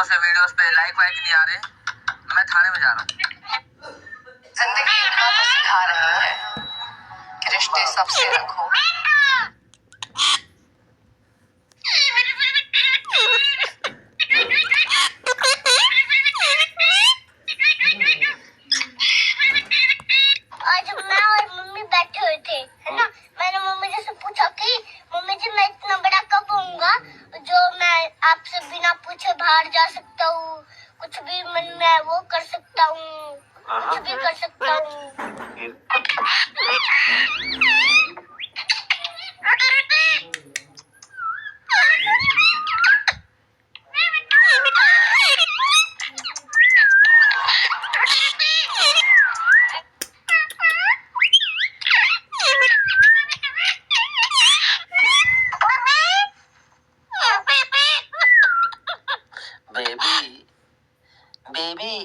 से वीडियोस पे लाइक वाइक नहीं आ रहे, मैं थाने में जा रहा हूँ। जिंदगी इतना तो सिखा रही है कि रिश्ते सबसे रखो। आज मैं और मम्मी बैठे हुए थे, है ना। मैंने मम्मी से पूछा कि मम्मी जी मैं इतना बड़ा कब होऊंगा जो मैं आपसे बिना पूछे बाहर जा सकता हूँ, कुछ भी मन में वो कर सकता हूँ, कुछ भी कर सकता हूँ। बेबी बेबी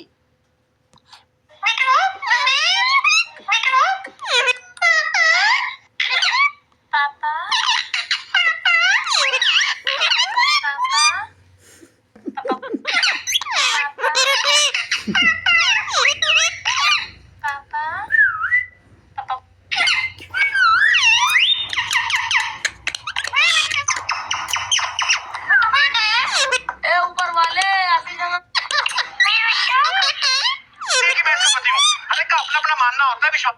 ऊपर वाले ऐसी जगह अरे का अपना अपना मानना होता है विश्वास।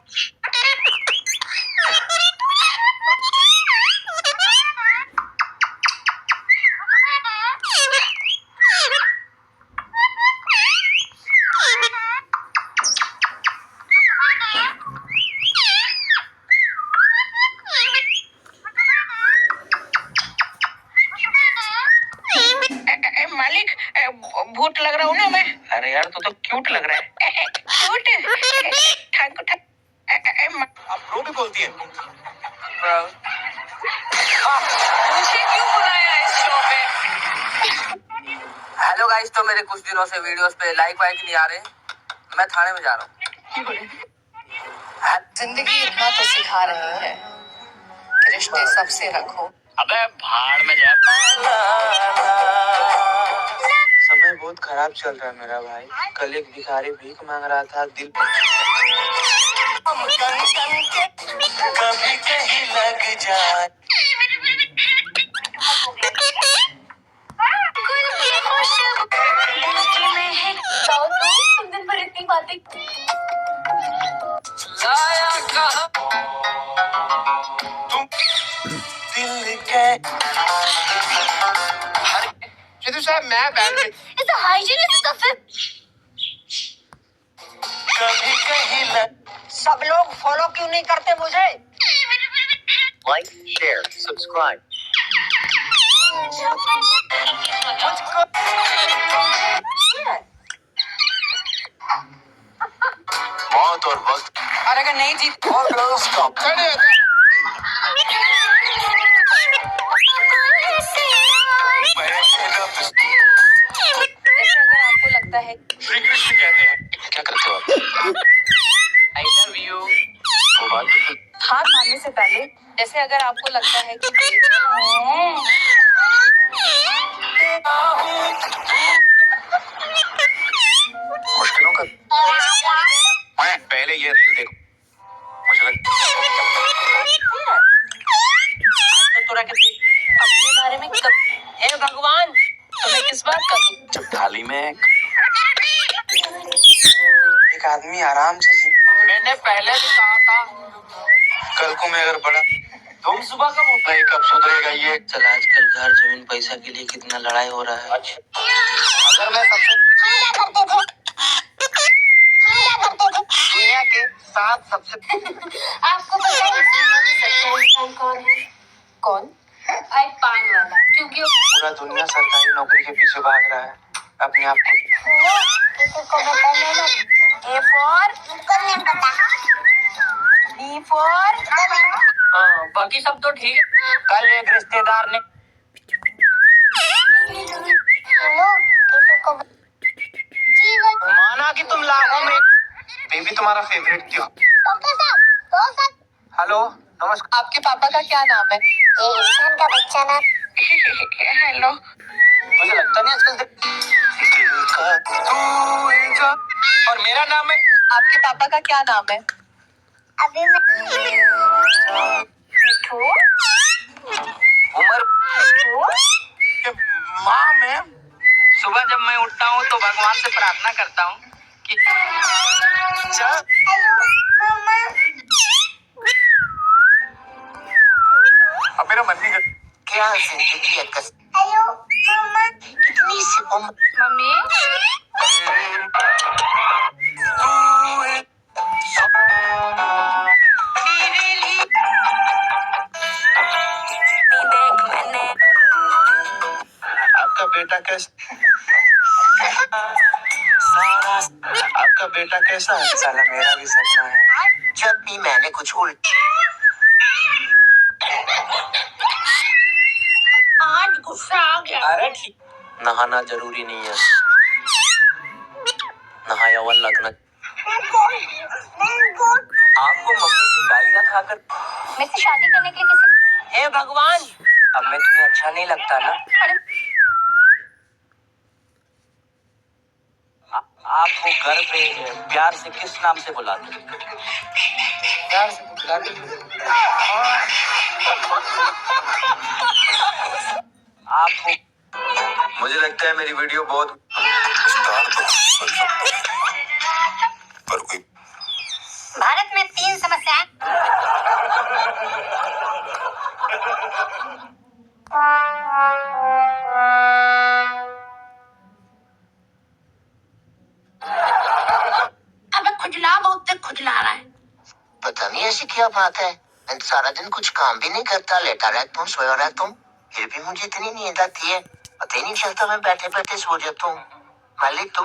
मालिक भूत लग रहा हूँ ना मैं। अरे यार तू तो क्यूट लग रहा है। क्यूट आप रो भी बोलती है। मुझे क्यों बुलाया इस शो पे? हेलो गाइस, तो मेरे कुछ दिनों से वीडियोस पे लाइक वाइक नहीं आ रहे, मैं थाने में जा रहा हूँ। जिंदगी इतना तो सिखा रही है कि रिश्ते सबसे रखो। अबे भाड़ में जा। समय बहुत खराब चल रहा है मेरा भाई। कल एक भिखारी भीख मांग रहा था, दिल कभी कहीं लग जाए। तुम दिन भर इतनी बातें तुम दिल के सिद्धू साहब मैं बैठ में इस हाइजीनिक स्टफ है। कभी कहीं लग। सब लोग फॉलो क्यों नहीं करते मुझे? Like share subscribe. मुझको मौत और वक्त और अगर नहीं जीत और स्टॉप। जैसे अगर आपको लगता है श्री कृष्ण कहते हैं क्या करते हो आप? I love you. मोबाइल पे हार मानने से पहले, जैसे अगर आपको लगता है कि मुश्किलों का पहले ये रील देखो। मुझे तो अपने बारे में कब, हे भगवान तुम्हें किस बात का दुख? जब थाली में एक आदमी आराम से मैंने पहले भी कहा था। कल को मैं अगर बड़ा तुम सुबह कब उठे? भाई कब सुधरेगा ये। चल आजकल घर जमीन पैसा के लिए कितना लड़ाई हो रहा है। अगर मैं सबसे दुनिया के 7 सबसे आपको पता है इस दुनिया में सच्चा इंसान कौन है? कौन? एक पान वाला, क्योंकि पूरा दुनिया सरकारी नौकरी के पीछे भाग रहा है। अपने आप को किसी को बताना मत। A for मुझको नहीं पता। B for हाँ बाकी सब तो ठीक है। कल एक रिश्तेदार ने सुनो, किसी को जीवन माना कि तुम लाखों में बेबी तुम्हारा फेवरेट क्यों। डॉक्टर साहब, डॉक्टर साहब, हेलो नमस्कार। आपके पापा का क्या नाम है? ये इंसान का बच्चा ना। हेलो। मुझे लगता नहीं आजकल पापा का क्या नाम है? अभी मैं मिठू। उम्र मिठू। के माँ में सुबह जब मैं उठता हूँ तो भगवान से प्रार्थना करता हूँ कि अब मेरा मन नहीं कर क्या जिंदगी है हेलो मम्मा कितनी सी उम्र मम्मी। आपका बेटा कैसा आपका बेटा कैसा है? साला मेरा भी सपना है। जब भी मैंने कुछ उल्ट आज गुस्सा आ गया। अरे ठीक नहाना जरूरी नहीं है, नहाया हुआ लगना। आपको मम्मी से गालियाँ खाकर मेरे से शादी करने के लिए किसी हे भगवान, अब मैं तुम्हें अच्छा नहीं लगता ना? आपको घर पे प्यार से किस नाम से बुलाते? प्यार से बुलाते आपको मुझे लगता है मेरी वीडियो बहुत पर कोई भारत में 3 समस्याएं। अबे खुजला बहुत खुजला रहा है। पता नहीं ऐसी क्या बात है, मैं सारा दिन कुछ काम भी नहीं करता, लेटा रहता हूँ, सोया रहता हूँ, फिर भी मुझे इतनी नींद आती है, पता ही नहीं चलता, मैं बैठे बैठे सो जाता हूँ। मालिक तुम